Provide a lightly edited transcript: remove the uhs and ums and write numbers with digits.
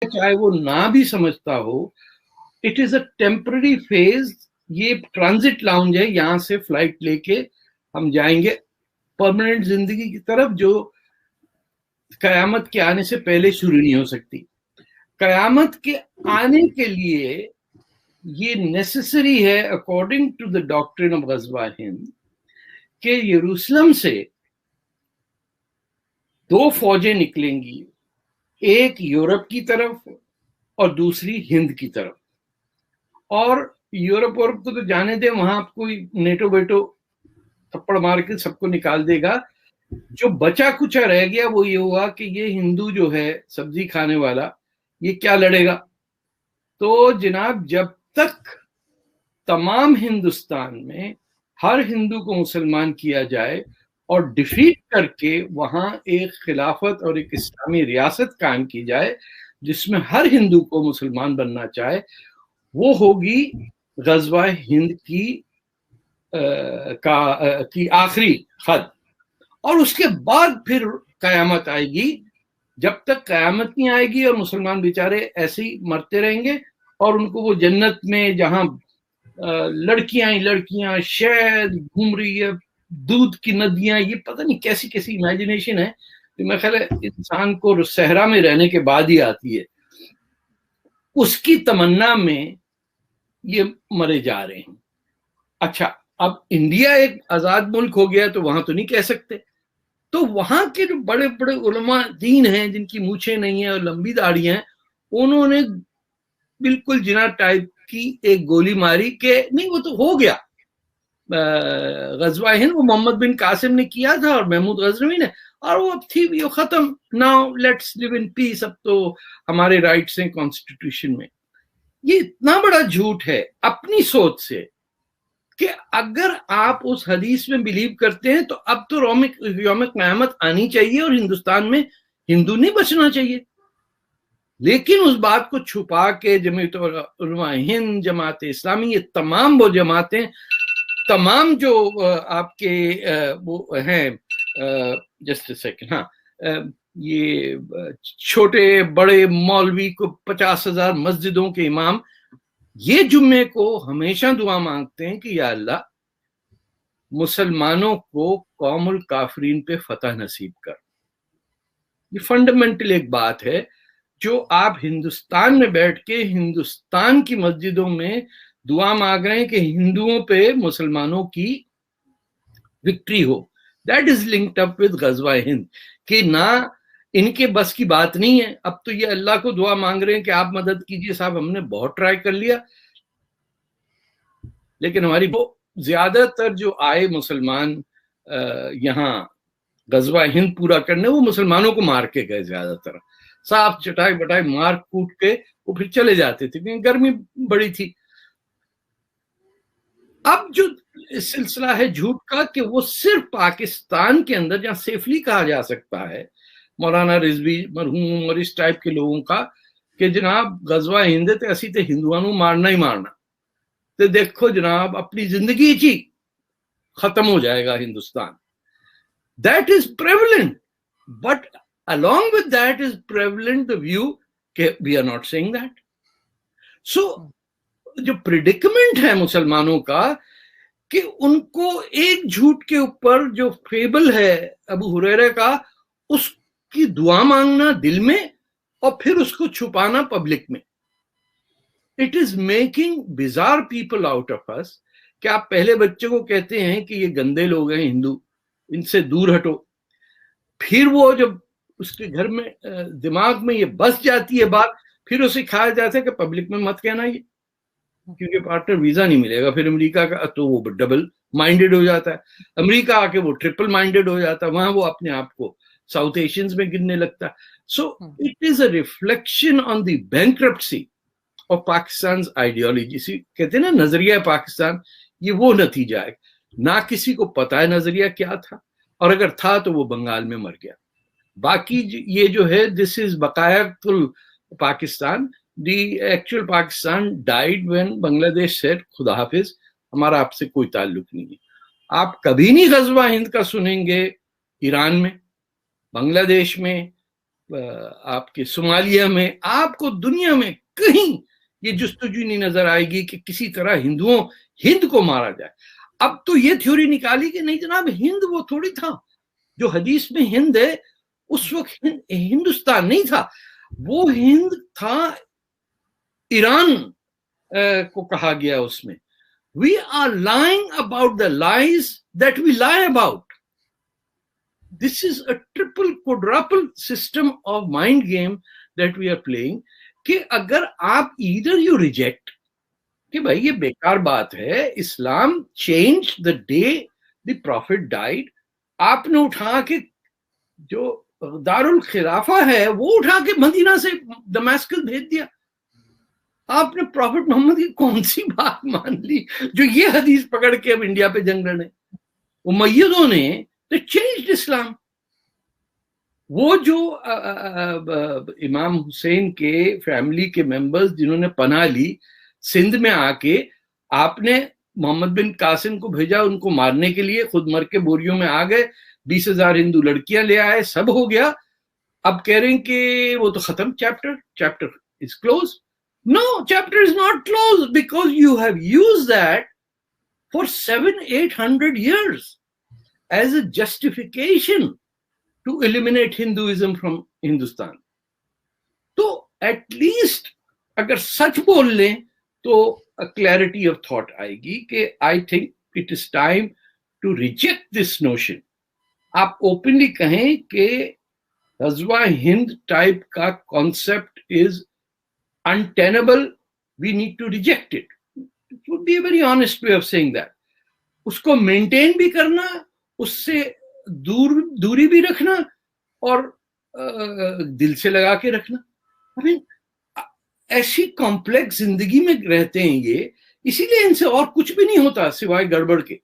चाहे वो ना भी समझता हो, it is a temporary phase, ये ट्रांजिट लाउंज है, यहां से फ्लाइट लेके हम जाएंगे परमानेंट जिंदगी की तरफ, जो कयामत के आने से पहले शुरू नहीं हो सकती। कयामत के आने के लिए ये नेसेसरी है according to the doctrine of Ghazwa Hind कि यरूशलेम से 2 फौजें निकलेंगी, एक यूरोप की तरफ और दूसरी हिंद की तरफ। और यूरोप को तो जाने दे, वहां कोई नेटो बेटो थप्पड़ मार के सबको निकाल देगा। जो बचा कुचा रह गया वो ये हुआ कि ये हिंदू जो है सब्जी खाने वाला, ये क्या लड़ेगा। तो जनाब, जब तक तमाम हिंदुस्तान में हर हिंदू को मुसलमान किया जाए और डिफीट करके वहां एक खिलाफत और एक इस्लामी रियासत कायम की जाए जिसमें हर हिंदू को मुसलमान बनना चाहे, वो होगी गज़वा हिंद की आखिरी हद। और उसके बाद फिर कयामत आएगी। जब तक कयामत नहीं आएगी और मुसलमान बेचारे ऐसे ही मरते रहेंगे और उनको वो जन्नत में जहां लड़कियां शहद घूम रही है, दूध की नदियां, ये पता नहीं कैसी कैसी इमेजिनेशन है जो मैं ख्याल है इंसान को सहरा में रहने के बाद ही आती है। उसकी तमन्ना में ये मरे जा रहे हैं। अच्छा, अब इंडिया एक आजाद मुल्क हो गया तो वहां तो नहीं कह सकते। तो वहां के जो बड़े बड़े उलमा दीन हैं जिनकी मूछें नहीं है और लंबी दाढ़ियां हैं, उन्होंने बिल्कुल जिना टाइप की एक गोली मारी कि नहीं वो तो हो गया गज़वा हिंद, वो मोहम्मद बिन कासिम ने किया था और महमूद गजनवी ने, और वो अब थी वो खत्म, now let's live in peace, अब तो हमारे राइट्स हैं कॉन्स्टिट्यूशन में। ये इतना बड़ा झूठ है अपनी सोच से कि अगर आप उस हदीस में बिलीव करते हैं तो अब तो यौम क़यामत आनी चाहिए और हिंदुस्तान में हिंदू नहीं बचना चाहिए। लेकिन उस बात को छुपा के जमीयत उलमा हिंद, जमात इस्लामी, ये तमाम वो जमातें, तमाम जो आपके वो हैं, जस्ट अ सेकंड, हाँ, ये छोटे बड़े मौलवी को 50,000 मस्जिदों के इमाम ये जुम्मे को हमेशा दुआ मांगते हैं कि या अल्लाह मुसलमानों को कौमुल काफरीन पे फतह नसीब कर। ये फंडामेंटल एक बात है जो आप हिंदुस्तान में बैठ के हिंदुस्तान की मस्जिदों में दुआ मांग रहे हैं कि हिंदुओं पे मुसलमानों की विक्ट्री हो। That is linked up with Ghazwa Hind कि ना इनके बस की बात नहीं है। अब तो ये अल्लाह को दुआ मांग रहे हैं कि आप मदद कीजिए, साहब हमने बहुत ट्राई कर लिया, लेकिन हमारी ज्यादातर जो आए मुसलमान यहाँ गज़वा हिंद पूरा करने, वो मुसलमानों को मार के गए, ज्यादातर साफ चटाई बटाई मार कूट के वो फिर चले जाते थे क्योंकि गर्मी बड़ी थी। अब जो सिलसिला है झूठ का कि वो सिर्फ पाकिस्तान के अंदर जहां सेफली कहा जा सकता है, मौलाना रिजवी मरहूम और इस टाइप के लोगों का कि जनाब गज़वा हिंद ते असी ते हिंदुओं को मारना ही मारना, तो देखो जनाब अपनी जिंदगी ही खत्म हो जाएगा Hindustan. That is prevalent, but along with that is prevalent the view कि we are not saying that. So जो प्रिडिकमेंट है मुसलमानों का कि उनको एक झूठ के ऊपर जो फेबल है अबू हुरैरा का, उसकी दुआ मांगना दिल में और फिर उसको छुपाना पब्लिक में, it is making bizarre people out of us. कि आप पहले बच्चे को कहते हैं कि ये गंदे लोग हैं हिंदू, इनसे दूर हटो, फिर वो जब उसके घर में दिमाग में ये बस जाती है बात, फिर उसे सिखाया जाता है कि पब्लिक में मत कहना ये, क्योंकि पार्टनर वीजा नहीं मिलेगा। फिर अमेरिका का तो वो डबल माइंडेड हो जाता है, अमेरिका आके वो ट्रिपल माइंडेड हो जाता है, वहां वो अपने आप को साउथ एशियंस में गिनने लगता है। So it is a reflection on the bankruptcy of Pakistan ideology. कहते हैं ना नजरिया पाकिस्तान, ये वो नतीजा है। ना किसी को पता है नजरिया क्या था, और अगर था तो वो बंगाल में मर गया। बाकी ये जो है दिस इज बकायातुल Pakistan, the actual Pakistan died when Bangladesh said खुदा हाफिज, हमारा आपसे कोई ताल्लुक नहीं है। आप कभी नहीं गज़वा हिंद का सुनेंगे ईरान में, बांग्लादेश में, آپ کے صومالیہ میں، آپ کو دنیا میں کہیں یہ جستجو نہیں نظر آئے گی کہ کسی طرح ہند کو مارا جائے. اب تو یہ تھیوری نکالی کہ نہیں جناب، ہند وہ تھوڑی تھا جو حدیث میں ہند ہے، اس وقت ہندوستان نہیں تھا، وہ ہند تھا، ایران کو کہا گیا اس میں. We are lying about the lies that we lie about. This is a triple, quadruple system of mind game that we are playing. کہ اگر آپ either you reject کہ بھائی یہ بیکار بات ہے، اسلام changed the day the prophet died. آپ نے اٹھا کے جو دارالخلافہ ہے وہ اٹھا کے مدینہ سے دمشق بھیج دیا. آپ نے پروفٹ محمد کی کون سی بات مان لی جو یہ حدیث پکڑ کے اب انڈیا پہ جنگ لڑے؟ امیدوں نے تو چینجڈ اسلام. وہ جو امام حسین کے فیملی کے ممبرز جنہوں نے پناہ لی سندھ میں آ کے، آپ نے محمد بن قاسم کو بھیجا ان کو مارنے کے لیے، خود مر کے بوریوں میں آ گئے، 20,000 ہندو لڑکیاں لے آئے، سب ہو گیا. اب کہہ رہے ہیں کہ وہ تو ختم، chapter is close. No, chapter is not closed because you have used that for 700-800 years as a justification to eliminate Hinduism from Hindustan. تو at least اگر سچ بول لیں تو clarity of thought آئے گی کہ I think it is time to reject this notion. آپ openly کہیں کہ غزوہ ہند ٹائپ کا concept is untenable, we need to reject it. It would be a very honest way of saying that. اس کو maintain بھی کرنا، اس سے دوری بھی رکھنا، اور دل سے لگا کے رکھنا. I mean, ایسی کمپلیکس زندگی میں رہتے ہیں یہ، اسی لیے ان سے اور کچھ بھی نہیں ہوتا سوائے گڑبڑ کے.